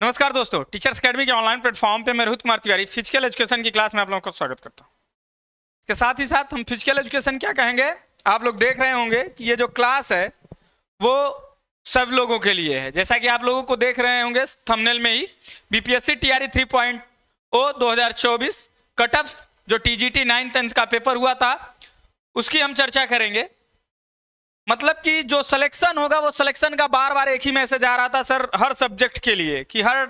नमस्कार दोस्तों, teachers academy के ऑनलाइन प्लेटफॉर्म पे मैं रोहित कुमार तिवारी फिजिकल एजुकेशन की क्लास में आप लोगों का स्वागत करता हूं। इसके साथ ही साथ हम फिजिकल एजुकेशन क्या कहेंगे, आप लोग देख रहे होंगे कि ये जो क्लास है वो सब लोगों के लिए है। जैसा कि आप लोगों को देख रहे होंगे थंबनेल में ही, बीपीएससी टीआरई 3.0 2024 कट ऑफ जो टीजीटी 9th का पेपर हुआ था उसकी हम चर्चा करेंगे। मतलब कि जो सिलेक्शन होगा वो सिलेक्शन का बार बार एक ही मैसेज आ रहा था सर हर सब्जेक्ट के लिए, कि हर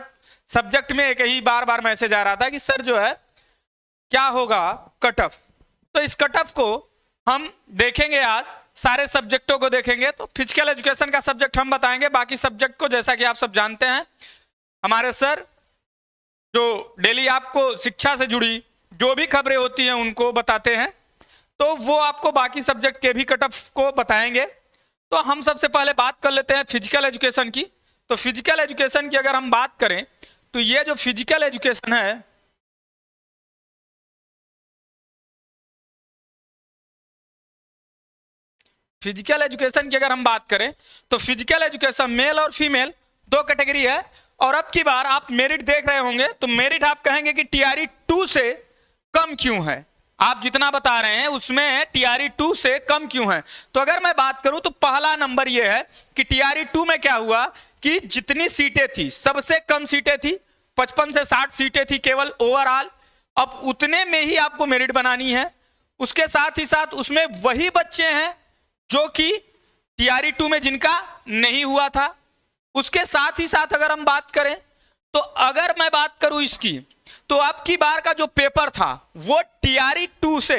सब्जेक्ट में एक ही बार बार मैसेज आ रहा था कि सर जो है क्या होगा कट ऑफ। तो इस कट ऑफ को हम देखेंगे, आज सारे सब्जेक्टों को देखेंगे। तो फिजिकल एजुकेशन का सब्जेक्ट हम बताएंगे, बाकी सब्जेक्ट को जैसा कि आप सब जानते हैं हमारे सर जो डेली आपको शिक्षा से जुड़ी जो भी खबरें होती हैं उनको बताते हैं, तो वो आपको बाकी सब्जेक्ट के भी कट ऑफ को बताएंगे। तो हम सबसे पहले बात कर लेते हैं फिजिकल एजुकेशन की। तो फिजिकल एजुकेशन की अगर हम बात करें तो ये जो फिजिकल एजुकेशन है फिजिकल एजुकेशन की अगर हम बात करें तो फिजिकल एजुकेशन मेल और फीमेल दो कैटेगरी है। और अब की बार आप मेरिट देख रहे होंगे तो मेरिट आप कहेंगे कि टीआरई 2 से कम क्यों है, आप जितना बता रहे हैं उसमें टीआरई 2 से कम क्यों है। तो अगर मैं बात करूं तो पहला नंबर यह है कि टीआरई 2 में क्या हुआ कि जितनी सीटें थी सबसे कम सीटें थी, 55 से 60 सीटें थी केवल ओवरऑल। अब उतने में ही आपको मेरिट बनानी है। उसके साथ ही साथ उसमें वही बच्चे हैं जो कि टीआरई 2 में जिनका नहीं हुआ था। उसके साथ ही साथ अगर हम बात करें तो अगर मैं बात करूं इसकी, तो अब की बार का जो पेपर था वो टीआरई 2 से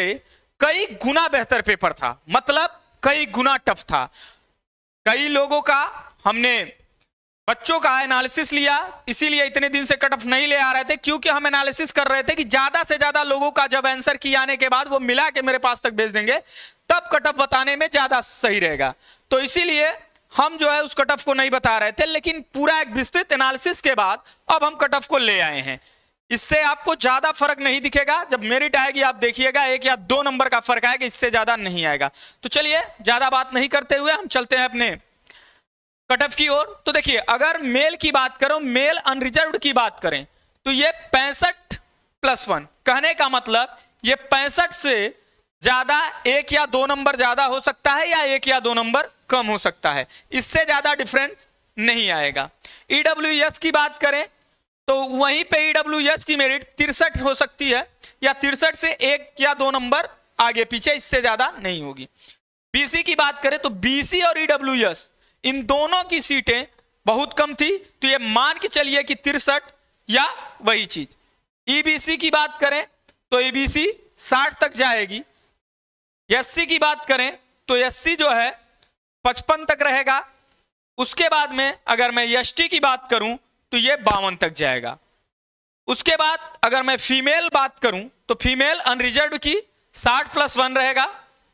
कई गुना बेहतर पेपर था, मतलब कई गुना टफ था। कई लोगों का हमने बच्चों का एनालिसिस लिया, इसीलिए इतने दिन से कट ऑफ नहीं ले आ रहे थे, क्योंकि हम एनालिसिस कर रहे थे कि ज्यादा से ज्यादा लोगों का जब आंसर की आने के बाद वो मिला के मेरे पास तक भेज देंगे तब कट ऑफ बताने में ज्यादा सही रहेगा। तो इसीलिए हम जो है उस कट ऑफ को नहीं बता रहे थे, लेकिन पूरा एक विस्तृत एनालिसिस के बाद अब हम कट ऑफ को ले आए हैं। इससे आपको ज्यादा फर्क नहीं दिखेगा, जब मेरिट आएगी आप देखिएगा 1 या 2 नंबर का फर्क आएगा, इससे ज्यादा नहीं आएगा। तो चलिए ज्यादा बात नहीं करते हुए हम चलते हैं अपने कट ऑफ की ओर। तो देखिए अगर मेल की बात करो, मेल अनरिजर्व्ड की बात करें तो ये 65+1, कहने का मतलब ये 65 से ज्यादा 1 या 2 नंबर ज्यादा हो सकता है या 1 या 2 नंबर कम हो सकता है, इससे ज्यादा डिफरेंस नहीं आएगा। ईडब्ल्यूएस की बात करें तो वहीं पे ईडब्ल्यूएस की मेरिट 63 हो सकती है, या 63 से 1 या 2 नंबर आगे पीछे, इससे ज्यादा नहीं होगी। बीसी की बात करें तो बीसी और ईडब्ल्यूएस इन दोनों की सीटें बहुत कम थी, तो ये मान के चलिए कि 63 या वही चीज। ईबीसी की बात करें तो ईबीसी 60 तक जाएगी। एससी की बात करें तो एससी जो है 55 तक रहेगा। उसके बाद में अगर मैं एसटी की बात करूं तो ये 52 तक जाएगा। उसके बाद अगर मैं फीमेल बात करूं तो फीमेल अनरिजर्व्ड की 60+1 रहेगा।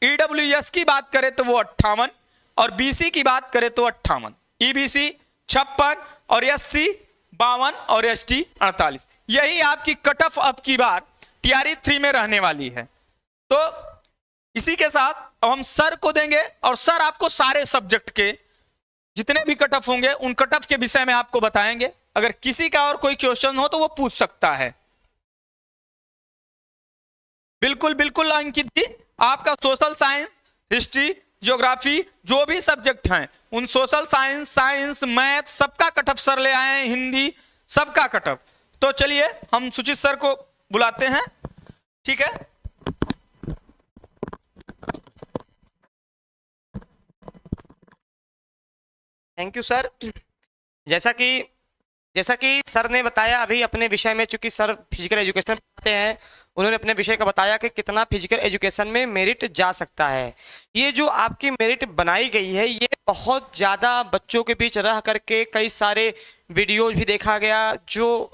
ईडब्ल्यूएस की बात करें तो वो 58 और बीसी की बात करें तो 58, ईबीसी 56 और एससी 52 और एसटी 48। यही आपकी कट ऑफ अब की बार टीआरई 3 में रहने वाली है। तो इसी के साथ अब हम सर को देंगे और सर आपको सारे सब्जेक्ट के जितने भी कट ऑफ होंगे उन कट ऑफ के विषय में आपको बताएंगे। अगर किसी का और कोई क्वेश्चन हो तो वो पूछ सकता है। बिल्कुल बिल्कुल अंकित जी, आपका सोशल साइंस, हिस्ट्री, ज्योग्राफी जो भी सब्जेक्ट हैं उन सोशल साइंस, साइंस, मैथ सबका कट ऑफ सर ले आए हैं, हिंदी सबका कट ऑफ। तो चलिए हम सुचित सर को बुलाते हैं, ठीक है। Thank you sir. जैसा कि सर ने बताया अभी अपने विषय में, चूंकि सर फिजिकल एजुकेशन पढ़ाते हैं, उन्होंने अपने विषय का बताया कि कितना फिजिकल एजुकेशन में मेरिट जा सकता है। ये जो आपकी मेरिट बनाई गई है ये बहुत ज़्यादा बच्चों के बीच रह करके कई सारे वीडियोज भी देखा गया, जो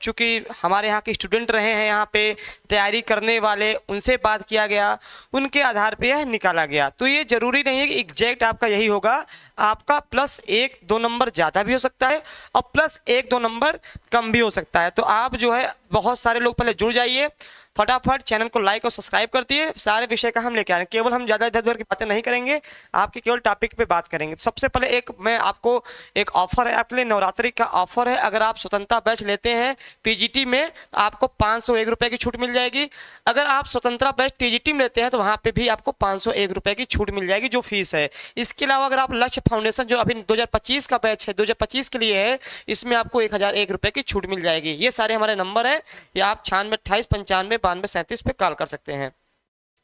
चूँकि हमारे यहाँ के स्टूडेंट रहे हैं, यहाँ पे तैयारी करने वाले, उनसे बात किया गया, उनके आधार पे यह निकाला गया। तो ये ज़रूरी नहीं है कि एग्जैक्ट आपका यही होगा, आपका +1-2 नंबर ज़्यादा भी हो सकता है और +1-2 नंबर कम भी हो सकता है। तो आप जो है बहुत सारे लोग पहले जुड़ जाइए, फटाफट चैनल को लाइक और सब्सक्राइब कर दिए। सारे विषय का हम लेके आ रहे हैं, केवल हम ज़्यादा इधर उधर की बातें नहीं करेंगे, आपके केवल टॉपिक पे बात करेंगे। तो सबसे पहले मैं आपको एक ऑफर है, आपके लिए नवरात्रि का ऑफर है। अगर आप स्वतंत्रता बैच लेते हैं पीजीटी में आपको 501 रुपये की छूट मिल जाएगी। अगर आप स्वतंत्रता बैच टीजीटी में लेते हैं तो वहाँ पे भी आपको 501 रुपये की छूट मिल जाएगी जो फीस है। इसके अलावा अगर आप लक्ष्य फाउंडेशन जो अभी 2025 का बैच है, 2025 के लिए है, इसमें आपको 1001 रुपये की छूट मिल जाएगी। ये सारे हमारे नंबर हैं, या आप 96 28 95 92 37 पे कॉल कर सकते हैं।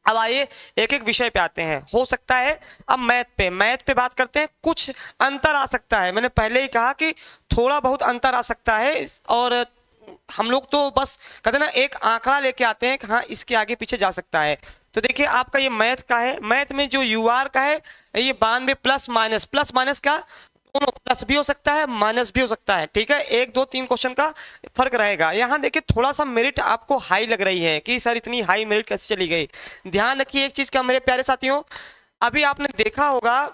अब आइए एक एक विषय पे आते हैं। हो सकता है अब मैथ पे बात करते हैं। कुछ अंतर आ सकता है, मैंने पहले ही कहा कि थोड़ा बहुत अंतर आ सकता है, और हम लोग तो बस कहते हैं ना एक आंकड़ा लेके आते हैं कि हाँ इसके आगे पीछे जा सकता है। तो देखिए आपका ये मैथ का है, मैथ में जो यूआर का है ये 92 प्लस माइनस का दोनों प्लस भी हो सकता है माइनस भी हो सकता है, ठीक है। 1 2 3 क्वेश्चन का फर्क रहेगा। यहाँ देखिए थोड़ा सा मेरिट आपको हाई लग रही है कि सर इतनी हाई मेरिट कैसे चली गई। ध्यान रखिए एक चीज का मेरे प्यारे साथियों, अभी आपने देखा होगा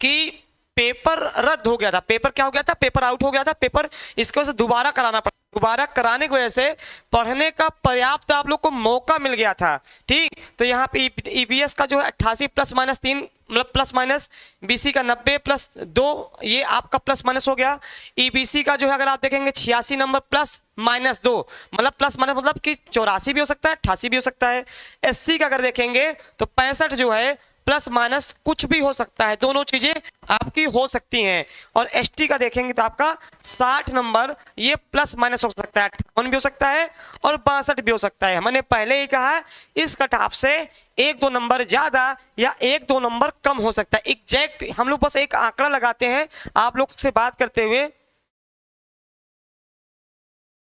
कि पेपर रद्द हो गया था, पेपर क्या हो गया था, पेपर आउट हो गया था, पेपर इसकी वजह से दोबारा कराना पड़ा। दोबारा कराने की वजह से पढ़ने का पर्याप्त आप लोग को मौका मिल गया था, ठीक। तो यहाँ पे ईवीएस का जो है 88 प्लस माइनस 3 मतलब प्लस माइनस, बीसी का 90 प्लस 2 ये आपका प्लस माइनस हो गया। ईबीसी का जो है अगर आप देखेंगे 86 नंबर प्लस माइनस 2 मतलब प्लस माइनस मतलब कि 84 भी हो सकता है 88 भी हो सकता है। एससी का अगर देखेंगे तो 65 जो है प्लस माइनस कुछ भी हो सकता है, दोनों चीजें आपकी हो सकती हैं। और एसटी का देखेंगे तो आपका 60 नंबर ये प्लस माइनस हो सकता है, 58 भी हो सकता है और 62 भी हो सकता है। मैंने पहले ही कहा इस कट ऑफ से 1-2 नंबर ज्यादा या 1-2 नंबर कम हो सकता है। एग्जैक्ट हम लोग बस एक आंकड़ा लगाते हैं आप लोग से बात करते हुए,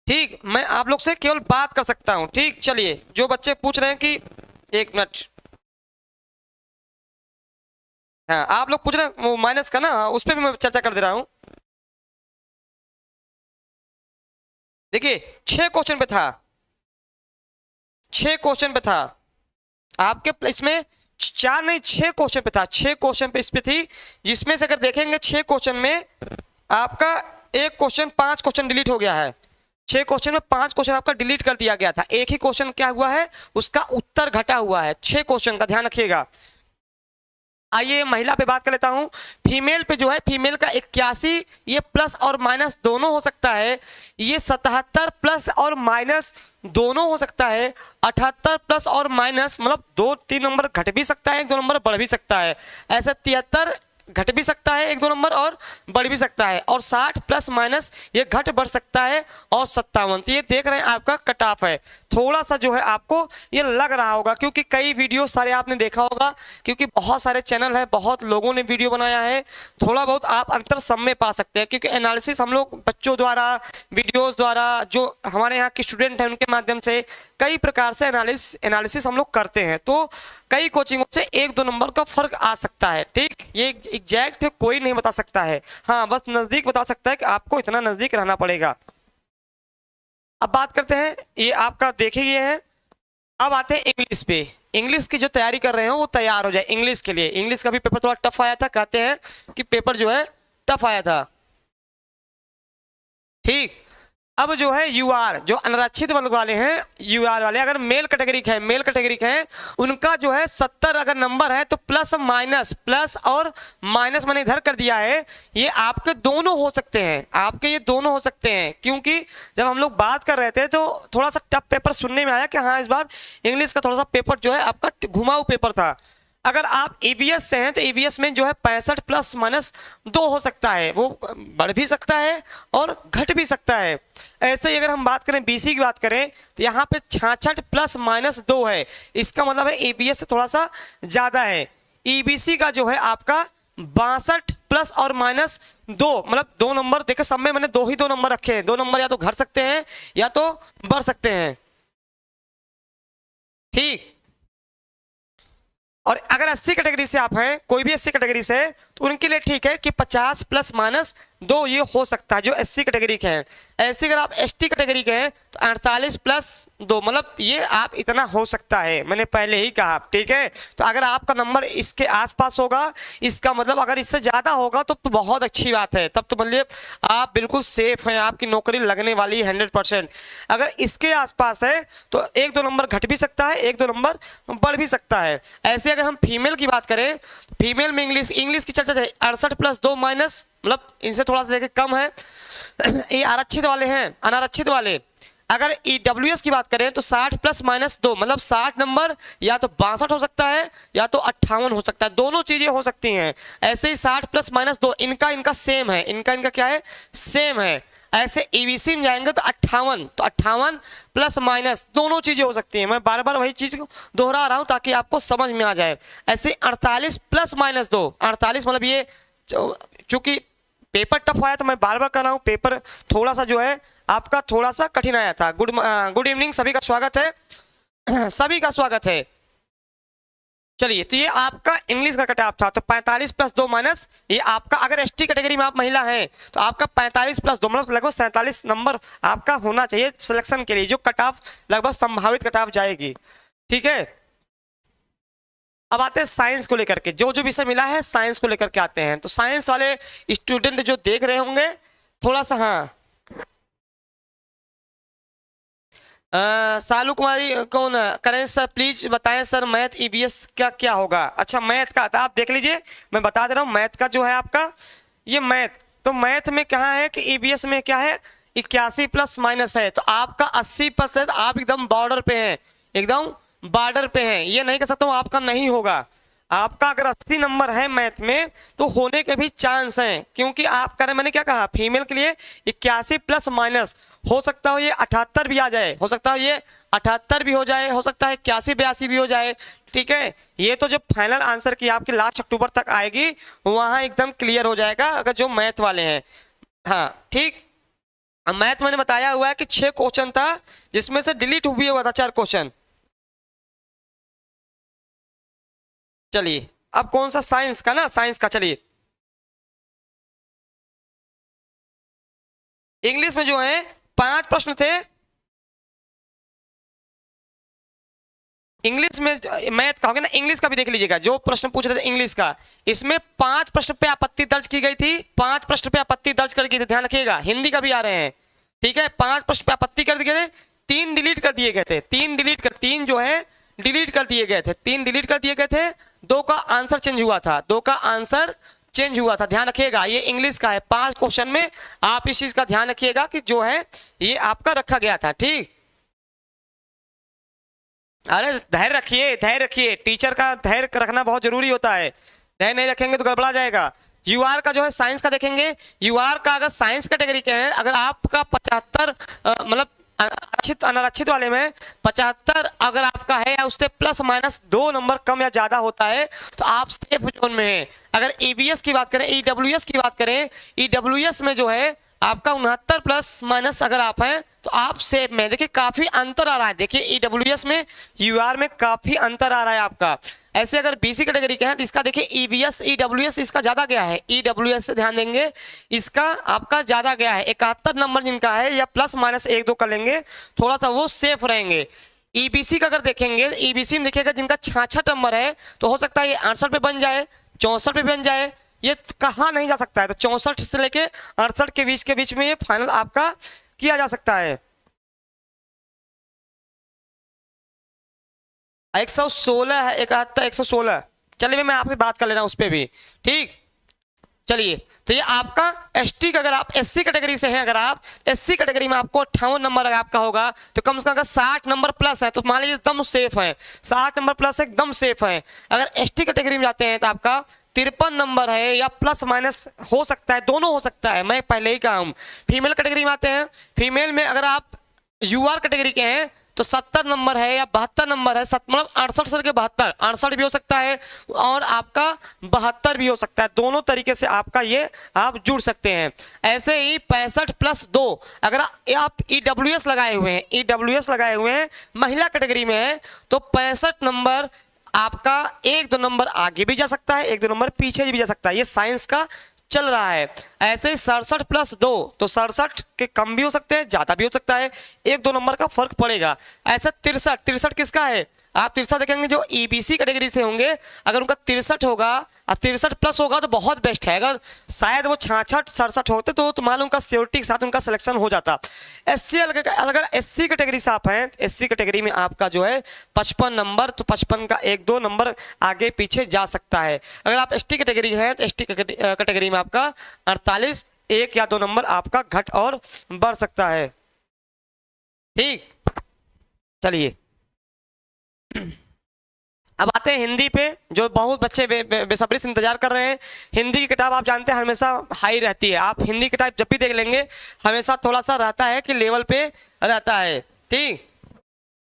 ठीक। मैं आप लोग से केवल बात कर सकता हूं, ठीक। चलिए जो बच्चे पूछ रहे हैं कि 1 मिनट, हाँ आप लोग पूछ रहे हैं वो माइनस का ना, उस पर भी मैं चर्चा कर दे रहा हूं। देखिए 6 क्वेश्चन पे था, 6 क्वेश्चन पे था आपके, इसमें 4 नहीं 6 क्वेश्चन पे था, 6 क्वेश्चन पे इस पे थी, जिसमें से अगर देखेंगे 6 क्वेश्चन में आपका एक क्वेश्चन 5 क्वेश्चन डिलीट हो गया है। 6 क्वेश्चन में 5 क्वेश्चन आपका डिलीट कर दिया गया था, एक ही क्वेश्चन क्या हुआ है उसका उत्तर घटा हुआ है। 6 क्वेश्चन का ध्यान रखिएगा। आइए महिला पे बात कर लेता हूं। फीमेल पे जो है फीमेल का 81 ये प्लस और माइनस दोनों हो सकता है। ये 77 प्लस और माइनस दोनों हो सकता है। 78 प्लस और माइनस मतलब 2-3 नंबर घट भी सकता है, 1-2 नंबर बढ़ भी सकता है। ऐसे 73 घट भी सकता है 1-2 नंबर और बढ़ भी सकता है। और 60 प्लस माइनस ये घट बढ़ सकता है। और 57 तो ये देख रहे हैं आपका कट ऑफ है। थोड़ा सा जो है आपको ये लग रहा होगा क्योंकि कई वीडियो सारे आपने देखा होगा, क्योंकि बहुत सारे चैनल है, बहुत लोगों ने वीडियो बनाया है, थोड़ा बहुत आप अंतर सब में पा सकते हैं। क्योंकि एनालिसिस हम लोग बच्चों द्वारा वीडियोस द्वारा जो हमारे यहाँ के स्टूडेंट हैं उनके माध्यम से कई प्रकार से एनालिसिस हम लोग करते हैं। तो कई कोचिंगों से 1-2 नंबर का फर्क आ सकता है, ठीक। ये एग्जैक्ट कोई नहीं बता सकता है, हाँ बस नजदीक बता सकता है कि आपको इतना नजदीक रहना पड़ेगा। अब बात करते हैं, ये आपका देखे ये है। अब आते हैं इंग्लिश पे। इंग्लिश की जो तैयारी कर रहे हो वो तैयार हो जाए इंग्लिश के लिए। इंग्लिश का भी पेपर थोड़ा टफ आया था, कहते हैं कि पेपर जो है टफ आया था, ठीक। अब जो है यूआर जो अनारक्षित वर्ग वाले हैं, यूआर वाले अगर मेल कैटेगरी के हैं उनका जो है 70 अगर नंबर है तो प्लस और माइनस मैंने इधर कर दिया है। ये आपके दोनों हो सकते हैं, आपके ये दोनों हो सकते हैं, क्योंकि जब हम लोग बात कर रहे थे तो थोड़ा सा टफ पेपर सुनने में आया कि हाँ इस बार इंग्लिश का थोड़ा सा पेपर जो है आपका घुमाऊ पेपर था। अगर आप ईवीएस से हैं तो ईवीएस में जो है 65 प्लस माइनस 2 हो सकता है, वो बढ़ भी सकता है और घट भी सकता है। ऐसे ही अगर हम बात करें बीसी की बात करें तो यहाँ पे 66 प्लस माइनस 2 है, इसका मतलब है ईवीएस से थोड़ा सा ज्यादा है। ईबीसी का जो है आपका 62 प्लस और माइनस 2 मतलब 2 नंबर देखे, सब में मैंने 2 नंबर रखे हैं। 2 नंबर या तो घट सकते हैं या तो बढ़ सकते हैं, ठीक। और अगर 80 कैटेगरी से आप हैं, कोई भी 80 कैटेगरी से, तो उनके लिए ठीक है कि 50 प्लस माइनस 2 ये हो सकता है जो SC कैटेगरी के हैं। ऐसे अगर आप ST कैटेगरी के हैं तो 48 प्लस 2 मतलब ये आप इतना हो सकता है, मैंने पहले ही कहा, ठीक है। तो अगर आपका नंबर इसके आसपास होगा, इसका मतलब अगर इससे ज़्यादा होगा तो बहुत अच्छी बात है, तब तो मतलब आप बिल्कुल सेफ हैं, आपकी नौकरी लगने वाली है 100%। अगर इसके आसपास है तो 1-2 नंबर घट भी सकता है, 1-2 नंबर बढ़ भी सकता है। ऐसे अगर हम फीमेल की बात करें, फीमेल में इंग्लिश की चर्चा है 68 प्लस 2 माइनस, मतलब इनसे थोड़ा सा देखिए कम है। ये आरक्षित वाले हैं, अनारक्षित वाले। अगर EWS की बात करें तो 60 प्लस माइनस 2 मतलब 60 नंबर या तो 62 हो सकता है या तो 58 हो सकता है, दोनों चीजें हो सकती हैं। ऐसे ही 60 प्लस माइनस 2 इनका सेम है, इनका क्या है, सेम है। ऐसे EBC में जाएंगे तो 58 प्लस माइनस दोनों चीजें हो सकती हैं। मैं बार बार वही चीज को दोहरा रहा हूं ताकि आपको समझ में आ जाए। ऐसे 48 प्लस माइनस 2, 48 मतलब ये चूंकि पेपर टफ आया तो मैं बार बार कर रहा हूँ, पेपर थोड़ा सा जो है आपका थोड़ा सा कठिन आया था। गुड इवनिंग, सभी का स्वागत है, सभी का स्वागत है। चलिए, तो ये आपका इंग्लिश का कट ऑफ था, तो 45 प्लस 2 माइनस ये आपका, अगर ST कैटेगरी में आप महिला हैं तो आपका 45 प्लस 2 मतलब लगभग 47 नंबर आपका होना चाहिए सिलेक्शन के लिए, जो कट ऑफ लगभग संभावित कट ऑफ जाएगी, ठीक है। अब आते हैं साइंस को लेकर के, जो विषय मिला है साइंस को लेकर के आते हैं। तो साइंस वाले स्टूडेंट जो देख रहे होंगे थोड़ा सा, हाँ सालू कुमारी कौन करें सर, प्लीज बताएं सर मैथ EBS का क्या होगा। अच्छा, मैथ का आप देख लीजिए, मैं बता दे रहा हूँ। मैथ का जो है आपका ये मैथ, तो मैथ में क्या है कि EBS में क्या है 81 प्लस माइनस है, तो आपका 80%, आप एकदम बॉर्डर पे हैं, एकदम बॉर्डर पे हैं। ये नहीं कह सकता हूँ आपका नहीं होगा, आपका अगर 80 नंबर है मैथ में तो होने के भी चांस हैं, क्योंकि आप करें, मैंने क्या कहा, फीमेल के लिए 81 प्लस माइनस हो सकता हो ये 78 भी आ जाए, हो सकता है ये 78 भी हो जाए, हो सकता है 81-82 भी हो जाए, ठीक है। ये तो जब फाइनल आंसर की आपकी लास्ट अक्टूबर तक आएगी वहां एकदम क्लियर हो जाएगा, अगर जो मैथ वाले हैं, हाँ ठीक। मैथ मैंने बताया हुआ है कि 6 क्वेश्चन था जिसमें से डिलीट भी हुआ था 4 क्वेश्चन। चलिए, अब कौन सा, साइंस का ना, साइंस का। चलिए, इंग्लिश में जो है 5 प्रश्न थे। इंग्लिश में मैथ का हो गया ना, इंग्लिश का भी देख लीजिएगा, जो प्रश्न पूछ रहे थे इंग्लिश का, इसमें 5 प्रश्न पे आपत्ति दर्ज की गई थी, 5 प्रश्न पे आपत्ति दर्ज कर गई थी, ध्यान रखिएगा। हिंदी का भी आ रहे हैं, ठीक है। 5 प्रश्न पे आपत्ति कर दिए थे, 3 डिलीट कर दिए गए थे, 3 जो है डिलीट कर दिए गए थे, 3 डिलीट कर दिए गए थे, 2 का आंसर चेंज हुआ था, 2 का आंसर चेंज हुआ था, ध्यान रखिएगा। ये इंग्लिश का है, 5 क्वेश्चन में आप इस चीज का ध्यान रखिएगा कि जो है ये आपका रखा गया था, ठीक। अरे धैर्य रखिए, धैर्य रखिए, टीचर का धैर्य रखना बहुत जरूरी होता है, धैर्य नहीं रखेंगे तो गड़बड़ा जाएगा। UR का जो है साइंस का देखेंगे, UR का अगर साइंस कैटेगरी के हैं, अगर आपका 75 मतलब अनारक्षित वाले में 75 अगर आपका है या उससे प्लस माइनस 2 नंबर कम या ज्यादा होता है तो आप सेफ जोन में हैं। अगर EBS की बात करें, EWS की बात करें, EWS में जो है आपका 69 प्लस माइनस अगर आप हैं तो आप सेफ में। देखिए काफी अंतर आ रहा है, देखिए EWS में UR में काफी अंतर आ रहा है आपका। ऐसे अगर BC कैटेगरी के हैं तो इसका देखिए EBS EWS इसका ज्यादा गया है, EWS से ध्यान देंगे इसका आपका ज्यादा गया है, 71 नंबर जिनका है या प्लस माइनस 1-2 कर लेंगे थोड़ा सा वो सेफ रहेंगे। EBC का अगर देखेंगे, EBC में देखिएगा जिनका 66 नंबर है तो हो सकता है ये 68 पे बन जाए, 64 पे बन जाए, ये कहा नहीं जा सकता है। तो 64 से लेके 68 के बीच में ये फाइनल आपका किया जा सकता है। 116 है, 71 116। चलिए मैं आपसे बात कर लेना उस पर भी, ठीक। चलिए, तो ये आपका ST का, अगर आप SC कैटेगरी से हैं, अगर आप SC कैटेगरी में आपको 58 नंबर अगर आपका होगा तो कम से कम अगर 60 नंबर प्लस है तो मान लीजिए एकदम सेफ है, 60 नंबर प्लस एकदम सेफ है। अगर ST कैटेगरी में जाते हैं तो आपका 53 नंबर है या प्लस माइनस हो सकता है, दोनों हो सकता है, मैं पहले ही कहा हूं। फीमेल कैटेगरी में आते हैं, फीमेल में अगर आप UR कैटेगरी के हैं तो 70 नंबर है या 72 नंबर है, मतलब 68 से 72, 68 भी हो सकता है और आपका 72 भी हो सकता है, दोनों तरीके से आपका ये आप जुड़ सकते हैं। ऐसे ही 65 प्लस 2 अगर आप EWS लगाए हुए हैं, EWS लगाए हुए हैं महिला कैटेगरी में है तो 65 नंबर आपका 1-2 नंबर आगे भी जा सकता है, 1-2 नंबर पीछे भी जा सकता है, ये साइंस का चल रहा है। ऐसे ही 67 प्लस 2, तो 67 के कम भी हो सकते हैं, ज्यादा भी हो सकता है, 1-2 नंबर का फर्क पड़ेगा। ऐसा 63 किसका है, आप 63 देखेंगे जो ईबीसी कैटेगरी से होंगे, अगर उनका 63 होगा और 63 प्लस होगा तो बहुत बेस्ट है। अगर शायद वो 66 67 होते तो मान लो उनका सिक्योरिटी के साथ उनका सिलेक्शन हो जाता। एससी अगर एससी कैटेगरी से आप हैं, एससी कैटेगरी में आपका जो है 55 नंबर, तो 55 का 1-2 नंबर आगे पीछे जा सकता है। अगर आप एसटी कैटेगरी हैं तो एसटी कैटेगरी में आपका 48 1 या 2 नंबर आपका घट और बढ़ सकता है। ठीक, चलिए अब आते हैं हिंदी पे, जो बहुत बच्चे बेसब्री से इंतजार कर रहे हैं। हिंदी की किताब आप जानते हैं हमेशा हाई रहती है, आप हिंदी की किताब जब भी देख लेंगे हमेशा थोड़ा सा रहता है कि लेवल पे रहता है। ठीक,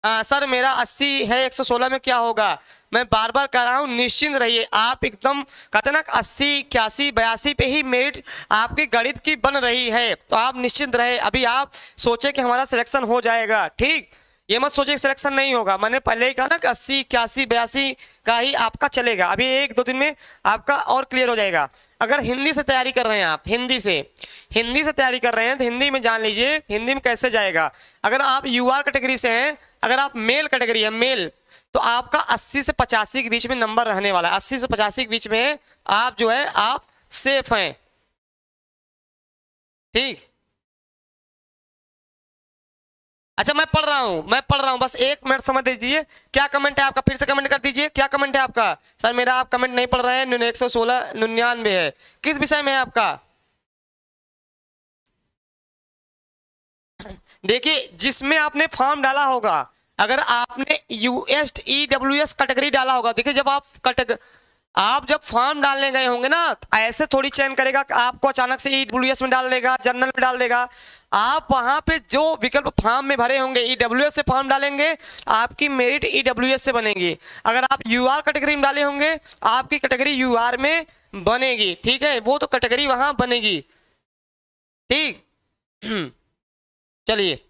सर मेरा 80 है 116 में क्या होगा, मैं बार बार कह रहा हूँ निश्चिंत रहिए, आप एकदम कहते ना 80 81 82 पे ही मेरिट आपकी गणित की बन रही है, तो आप निश्चिंत रहे। अभी आप सोचे कि हमारा सिलेक्शन हो जाएगा, ठीक, ये मत सोचिए सिलेक्शन नहीं होगा। मैंने पहले ही कहा ना कि 80 81 82 का ही आपका चलेगा, अभी 1-2 दिन में आपका और क्लियर हो जाएगा। अगर हिंदी से तैयारी कर रहे हैं आप, हिंदी से तैयारी कर रहे हैं तो हिंदी में जान लीजिए हिंदी में कैसे जाएगा। अगर आप यूआर कैटेगरी से हैं, अगर आप मेल कैटेगरी है मेल, तो आपका 80 से 85 के बीच में नंबर रहने वाला है। 80 से 85 के बीच में आप जो है आप सेफ हैं। ठीक, अच्छा मैं पढ़ रहा हूं, बस 1 मिनट समझ दीजिए। क्या कमेंट है आपका, फिर से कमेंट कर दीजिए, क्या कमेंट है आपका। सर मेरा आप कमेंट नहीं पढ़ रहे हैं, 116 99 है, किस विषय में है आपका। देखिए जिसमें आपने फॉर्म डाला होगा, अगर आपने यूएसईडब्ल्यूएस कैटेगरी डाला होगा, देखिए जब आप जब फॉर्म डालने गए होंगे ना, तो ऐसे थोड़ी चयन करेगा कि आपको अचानक से ईडब्ल्यूएस में डाल देगा, जनरल में डाल देगा। आप वहां पे जो विकल्प फॉर्म में भरे होंगे ईडब्ल्यूएस से फॉर्म डालेंगे, आपकी मेरिट ईडब्ल्यूएस से बनेगी। अगर आप यूआर कैटेगरी में डाले होंगे, आपकी कैटेगरी यूआर में बनेगी। ठीक है, वो तो कैटेगरी वहां बनेगी। ठीक चलिए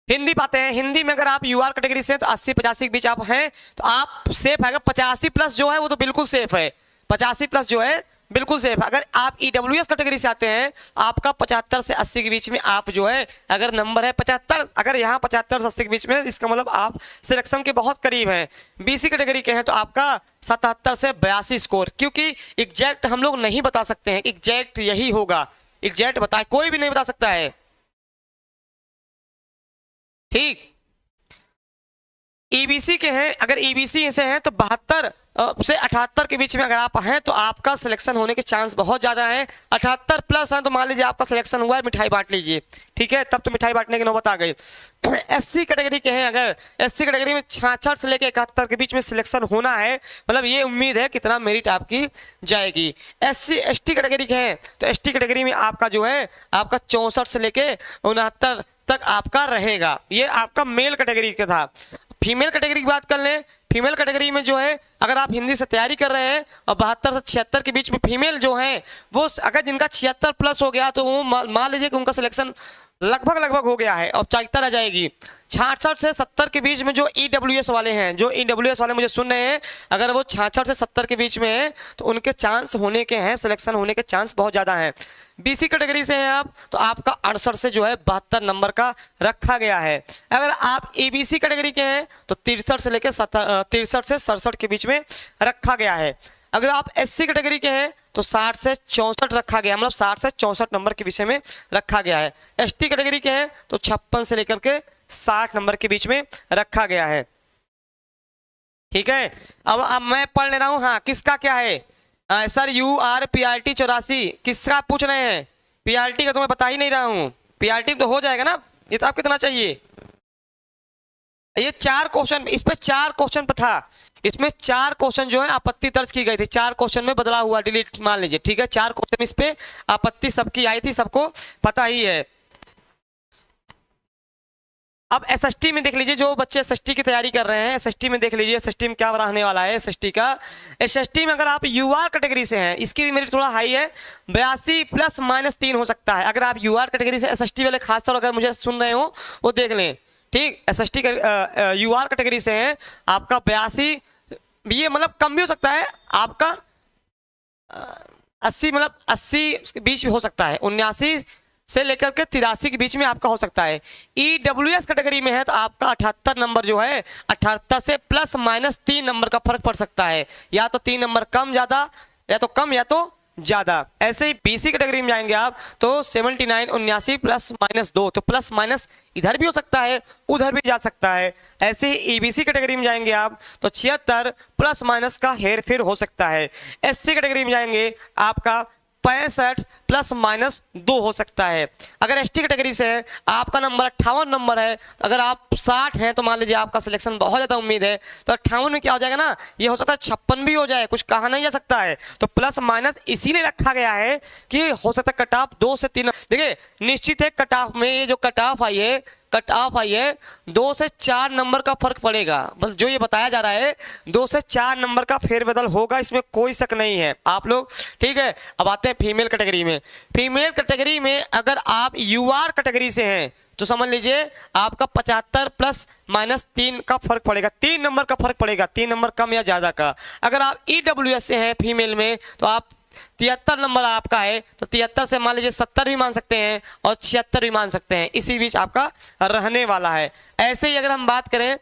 हिंदी पाते हैं। हिंदी में अगर आप यूआर कैटेगरी से तो 80-85 के बीच आप हैं तो आप सेफ है। 85 प्लस जो है वो तो बिल्कुल सेफ है, 85 प्लस जो है बिल्कुल सेफ है। अगर आप ईडब्ल्यूएस कैटेगरी से आते हैं, आपका 75 से 80 के बीच में आप जो है, अगर नंबर है 75, अगर यहाँ 75 से 80 के बीच में, इसका मतलब आप सिलेक्शन के बहुत करीब हैं। बीसी कैटेगरी के हैं तो आपका 77 से 82 स्कोर, क्योंकि एग्जैक्ट हम लोग नहीं बता सकते हैं, एग्जैक्ट यही होगा, एग्जैक्ट बताए कोई भी नहीं बता सकता है। ठीक, ईबीसी के हैं, अगर ईबीसी से हैं तो 72 से 78 के बीच में अगर आप हैं तो आपका सिलेक्शन होने के चांस बहुत ज्यादा है। 78 प्लस हैं तो मान लीजिए आपका सिलेक्शन हुआ है, मिठाई बांट लीजिए। ठीक है, तब तो मिठाई बांटने की नौबत आ गई। एससी कैटेगरी के हैं, अगर एससी कैटेगरी में 66 से लेकर 71 के बीच में सिलेक्शन होना है, मतलब ये उम्मीद है कितना मेरिट आपकी जाएगी। एससी एसटी कैटेगरी के हैं तो एसटी कैटेगरी में आपका जो है आपका 64 से लेके 69 तक आपका रहेगा। ये आपका मेल कैटेगरी का था। फीमेल कैटेगरी की बात कर लें, फीमेल कैटेगरी में जो है अगर आप हिंदी से तैयारी कर रहे हैं और 72 से 76 के बीच में फीमेल जो है वो, अगर जिनका 76 प्लस हो गया तो वो मान लीजिए कि उनका सिलेक्शन लगभग हो गया है और चाहता रह जाएगी। 66 से 70 के बीच में जो ईडब्ल्यूएस वाले हैं, जो ईडब्ल्यूएस वाले मुझे सुन रहे हैं, अगर वो 66 से 70 के बीच में है तो उनके चांस होने के हैं, सिलेक्शन होने के चांस बहुत ज़्यादा हैं। बीसी कैटेगरी से हैं आप तो आपका 68 से जो है 72 नंबर का रखा गया है। अगर आप एबीसी कैटेगरी के हैं तो 63 से लेकर 63 से 67 के बीच में रखा गया है। अगर आप एससी कैटेगरी के हैं तो 60 से 64 रखा गया, मतलब 60 से 64 नंबर के विषय में रखा गया है। एसटी कैटेगरी के हैं तो 56 से लेकर के 60 नंबर के बीच में रखा गया है। ठीक है, अब मैं पढ़ ले रहा हूं। हाँ, किसका क्या है सर, यूआर पीआरटी 84 किसका पूछ रहे हैं। पीआरटी का तो मैं बता ही नहीं रहा हूं, पीआरटी तो हो जाएगा ना। ये तो आप कितना चाहिए, ये 4 क्वेश्चन, इस पे 4 क्वेश्चन पे था, इसमें 4 क्वेश्चन जो है आपत्ति दर्ज की गई थी, 4 क्वेश्चन में बदला हुआ डिलीट मान लीजिए। ठीक है, 4 क्वेश्चन इस पे आपत्ति सबकी आई थी, सबको पता ही है। अब एसएसटी में देख लीजिए, जो बच्चे एसएसटी की तैयारी कर रहे हैं, एसएसटी में देख लीजिए एसएसटी में क्या रहने वाला है। एसएसटी का, एसएसटी में अगर आप यूआर कैटेगरी से हैं, इसकी भी मेरिट थोड़ा हाई है, 82 प्लस -3 हो सकता है। अगर आप यूआर कैटेगरी से, एसएसटी वाले खासतौर अगर मुझे सुन रहे हो वो देख लें। ठीक, एसएसटी का यूआर कैटेगरी से हैं, आपका 82, ये मतलब कम भी हो सकता है आपका, 80 मतलब 80 के बीच में हो सकता है, 79 से लेकर के 83 के बीच में आपका हो सकता है। EWS कैटेगरी में है तो आपका 78 नंबर जो है 78 से प्लस माइनस 3 नंबर का फर्क पड़ सकता है, या तो 3 नंबर कम ज्यादा, या तो कम या तो ज्यादा। ऐसे ही BC कैटेगरी में जाएंगे आप तो 79 79 प्लस माइनस 2, तो प्लस माइनस इधर भी हो सकता है उधर भी जा सकता है। ऐसे ही EBC कैटेगरी में जाएंगे आप तो 76 प्लस माइनस का हेर फेर हो सकता है। SC कैटेगरी में जाएंगे आपका 65 प्लस माइनस 2 हो सकता है। अगर ST कैटेगरी से है आपका नंबर 58 नंबर है, अगर आप 60 हैं तो मान लीजिए आपका सिलेक्शन बहुत ज़्यादा उम्मीद है, तो 58 में क्या हो जाएगा ना, ये हो सकता है 56 भी हो जाए, कुछ कहा नहीं जा सकता है। तो प्लस माइनस इसीलिए रखा गया है कि हो सकता है कट ऑफ 2 से 3। देखिए निश्चित है कट ऑफ में ये जो कट ऑफ आई है 2 से 4 नंबर का फर्क पड़ेगा, बस जो ये बताया जा रहा है 2 से 4 नंबर का फेरबदल होगा, इसमें कोई शक नहीं है आप लोग, ठीक है। अब आते हैं फीमेल कैटेगरी में। फीमेल कैटेगरी में अगर आप UR कैटेगरी से हैं तो समझ लीजिए आपका 75 प्लस माइनस 3 का फर्क पड़ेगा, 3 नंबर का फर्क पड़ेगा, 3 नंबर कम या ज्यादा का। अगर आप EWS से हैं फीमेल में तो आप 73 नंबर आपका है तो 73 से मान लीजिए 70 भी मान सकते हैं और 76 भी मान सकते हैं, इसी बीच आपका रहने वाला है। ऐसे ही अगर हम बात करें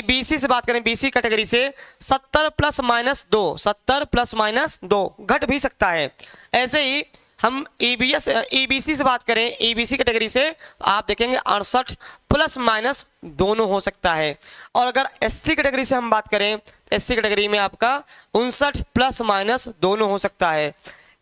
BC से बात करें, BC कैटेगरी से 70 प्लस माइनस 2, 70 प्लस माइनस 2 घट भी सकता है। ऐसे ही हम EBC से बात करें, EBC कैटेगरी से आप देखेंगे 68 प्लस माइनस दोनों हो सकता है। और अगर SC कैटेगरी से हम बात करें तो SC कैटेगरी में आपका 59 प्लस माइनस दोनों हो सकता है।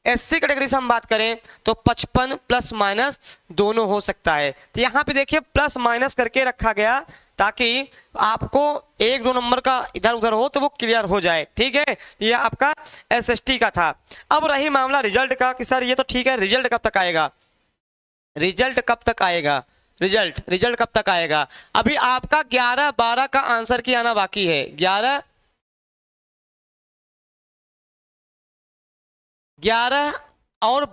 SC कैटेगरी से हम बात करें तो 55 प्लस माइनस दोनों हो सकता है। तो यहाँ पे देखिए प्लस माइनस करके रखा गया ताकि आपको 1-2 नंबर का इधर उधर हो तो वो क्लियर हो जाए, ठीक है। ये आपका SST का था। अब रही मामला रिजल्ट का कि सर ये तो ठीक है, रिजल्ट कब तक आएगा, रिजल्ट कब तक आएगा, रिजल्ट कब तक आएगा। अभी आपका 11-12 का आंसर की आना बाकी है, 11 और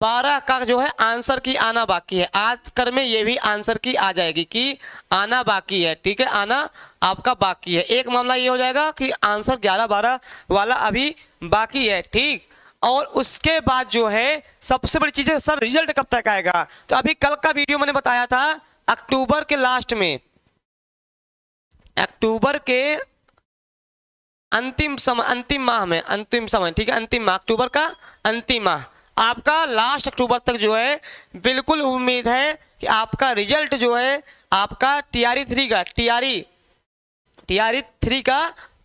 12 का जो है आंसर की आना बाकी है। आज कर में ये भी आंसर की आ जाएगी कि आना बाकी है, ठीक है, आना आपका बाकी है। एक मामला ये हो जाएगा कि आंसर 11-12 वाला अभी बाकी है, ठीक। और उसके बाद जो है सबसे बड़ी चीज है सर रिजल्ट कब तक आएगा। तो अभी कल का वीडियो मैंने बताया था अक्टूबर के लास्ट में, अक्टूबर के अंतिम समय, ठीक है, अंतिम माह, अक्टूबर का अंतिम माह, आपका लास्ट अक्टूबर तक जो है बिल्कुल उम्मीद है कि आपका रिजल्ट जो है आपका TRE 3 का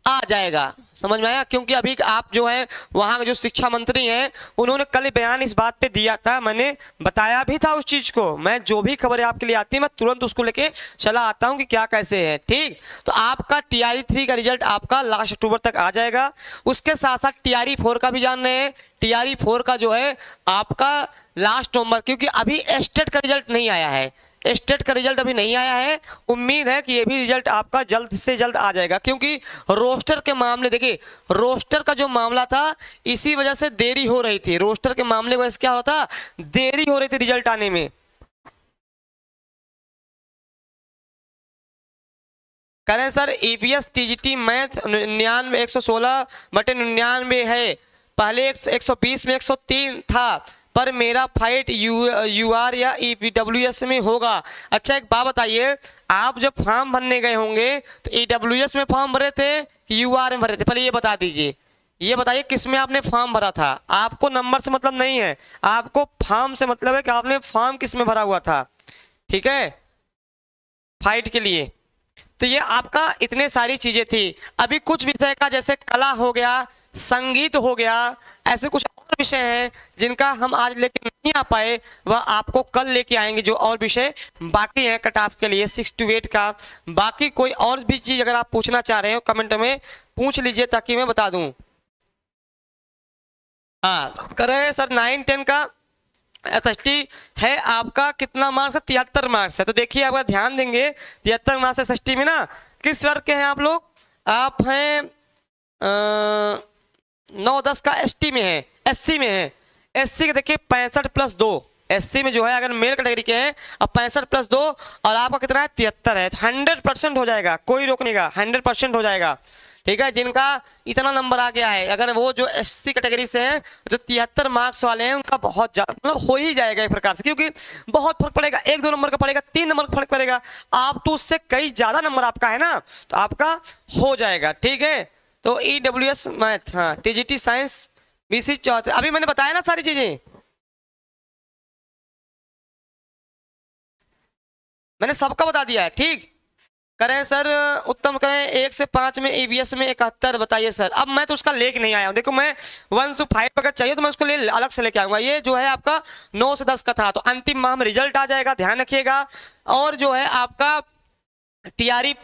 आ जाएगा। समझ में आया, क्योंकि अभी आप जो है वहाँ के जो शिक्षा मंत्री हैं उन्होंने कल बयान इस बात पे दिया था, मैंने बताया भी था उस चीज को। मैं जो भी खबरें आपके लिए आती है मैं तुरंत उसको लेके चला आता हूँ कि क्या कैसे है, ठीक। तो आपका TRE 3 का रिजल्ट आपका लास्ट अक्टूबर तक आ जाएगा। उसके साथ साथ TRE 4 का भी जान रहे हैं, TRE 4 का जो है आपका लास्ट नवंबर, क्योंकि अभी स्टेट का रिजल्ट नहीं आया है, स्टेट का रिजल्ट अभी नहीं आया है। उम्मीद है कि ये भी रिजल्ट आपका जल्द से जल्द आ जाएगा, क्योंकि रोस्टर के मामले, देखिए रोस्टर का जो मामला था इसी वजह से देरी हो रही थी, रोस्टर के मामले की वजह से क्या होता, देरी हो रही थी रिजल्ट आने में। करें सर EPS TGT मैथ 99 116/99 है, पहले 120 में 103 था, पर मेरा फाइट UR या EWS में होगा। अच्छा एक बात बताइए, आप जब फॉर्म भरने गए होंगे तो EWS में फॉर्म भरे थे कि UR में भरे थे, पहले ये बता दीजिए, ये बताइए किस में आपने फॉर्म भरा था। आपको नंबर से मतलब नहीं है, आपको फॉर्म से मतलब है कि आपने फॉर्म किस में भरा हुआ था, ठीक है, फाइट के लिए। तो ये आपका इतने सारी चीजें थी। अभी कुछ विषय का जैसे कला हो गया, संगीत हो गया, ऐसे कुछ और विषय हैं जिनका हम आज लेके नहीं आ पाए, वह आपको कल लेके आएंगे। जो और विषय बाकी हैं कट ऑफ के लिए 6 to 8 का, बाकी कोई और भी चीज अगर आप पूछना चाह रहे हो कमेंट में पूछ लीजिए ताकि मैं बता दूं। हाँ करें सर 9-10 का SST है आपका कितना मार्क्स है, 73 मार्क्स है। तो देखिए आपका ध्यान देंगे 73 मार्क्स SST में ना, किस वर्ग के हैं आप लोग, आप हैं 9-10 का ST में है, SC में है। SC के देखिए 65 + 2, एससी में जो है अगर मेल कैटेगरी के हैं, अब 65 प्लस 2 और आपका कितना है 73 है, तो 100% हो जाएगा, कोई रोक नहीं, 100% हो जाएगा। ठीक है, जिनका इतना नंबर आ गया है, अगर वो जो एससी कैटेगरी से हैं, जो 73 मार्क्स वाले हैं, उनका बहुत ज्यादा मतलब हो ही जाएगा एक प्रकार से, क्योंकि बहुत फर्क पड़ेगा, 1-2 नंबर का पड़ेगा, 3 नंबर का फर्क पड़ेगा, आप तो उससे कई ज्यादा नंबर आपका है ना, तो आपका हो जाएगा। ठीक है, तो EWS मैथ, हाँ, TGT साइंस, BC 74, अभी मैंने बताया ना सारी चीजें, मैंने सबका बता दिया है। ठीक, करें सर उत्तम, करें 1 से 5 में EVS में 71 बताइए सर। अब मैं तो उसका लेके नहीं आया हूँ, देखो मैं 1 से 5 अगर चाहिए तो मैं उसको अलग से लेके आऊंगा। ये जो है आपका 9 से 10 का था, तो अंतिम माह में रिजल्ट आ जाएगा, ध्यान रखिएगा। और जो है आपका TRE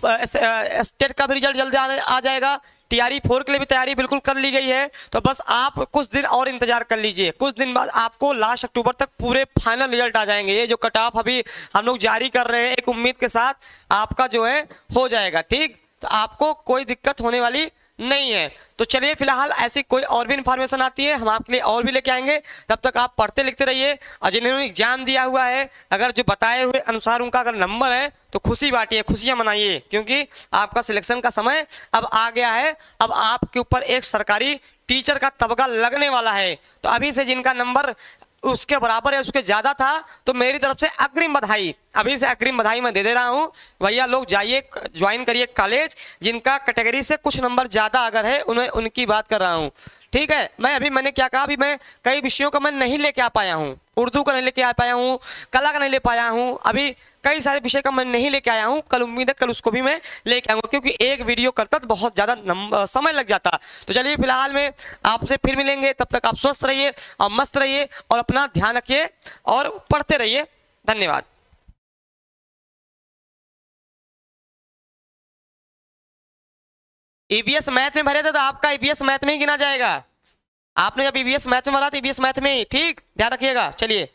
स्टेट का भी रिजल्ट जल्दी आ जाएगा, TRE 4 के लिए भी तैयारी बिल्कुल कर ली गई है, तो बस आप कुछ दिन और इंतजार कर लीजिए, कुछ दिन बाद आपको लास्ट अक्टूबर तक पूरे फाइनल रिजल्ट आ जाएंगे। ये जो कट ऑफ अभी हम लोग जारी कर रहे हैं, एक उम्मीद के साथ आपका जो है हो जाएगा। ठीक, तो आपको कोई दिक्कत होने वाली नहीं है। तो चलिए फिलहाल ऐसी कोई और भी इंफॉर्मेशन आती है हम आपके लिए और भी लेके आएंगे, तब तक आप पढ़ते लिखते रहिए। और जिन्होंने एग्जाम दिया हुआ है, अगर जो बताए हुए अनुसार उनका अगर नंबर है तो खुशी बांटिए, खुशियां मनाइए, क्योंकि आपका सिलेक्शन का समय अब आ गया है। अब आपके ऊपर एक सरकारी टीचर का तबका लगने वाला है, तो अभी से जिनका नंबर उसके बराबर है, उसके ज्यादा था, तो मेरी तरफ से अग्रिम बधाई, अभी से अग्रिम बधाई मैं दे दे रहा हूं। भैया लोग जाइए, ज्वाइन करिए कॉलेज, जिनका कैटेगरी से कुछ नंबर ज्यादा अगर है, उन्हें उनकी बात कर रहा हूं। ठीक है, मैंने क्या कहा, अभी मैं कई विषयों का मैं नहीं लेके आ पाया हूँ, उर्दू का नहीं लेके आ पाया हूँ, कला का नहीं ले पाया हूँ, अभी कई सारे विषय का मैं नहीं लेके आया हूँ। कल उम्मीद है कल उसको भी मैं लेके आऊंगा, क्योंकि एक वीडियो करता तो बहुत ज्यादा समय लग जाता। तो चलिए फिलहाल में आपसे फिर मिलेंगे, तब तक आप स्वस्थ रहिए और मस्त रहिए और अपना ध्यान रखिए और पढ़ते रहिए। धन्यवाद। EVS मैथ में भरे थे तो आपका EVS मैथ में ही गिना जाएगा। आपने जब EVS मैथ में भरा तो EVS मैथ में ही। ठीक, ध्यान रखिएगा। चलिए।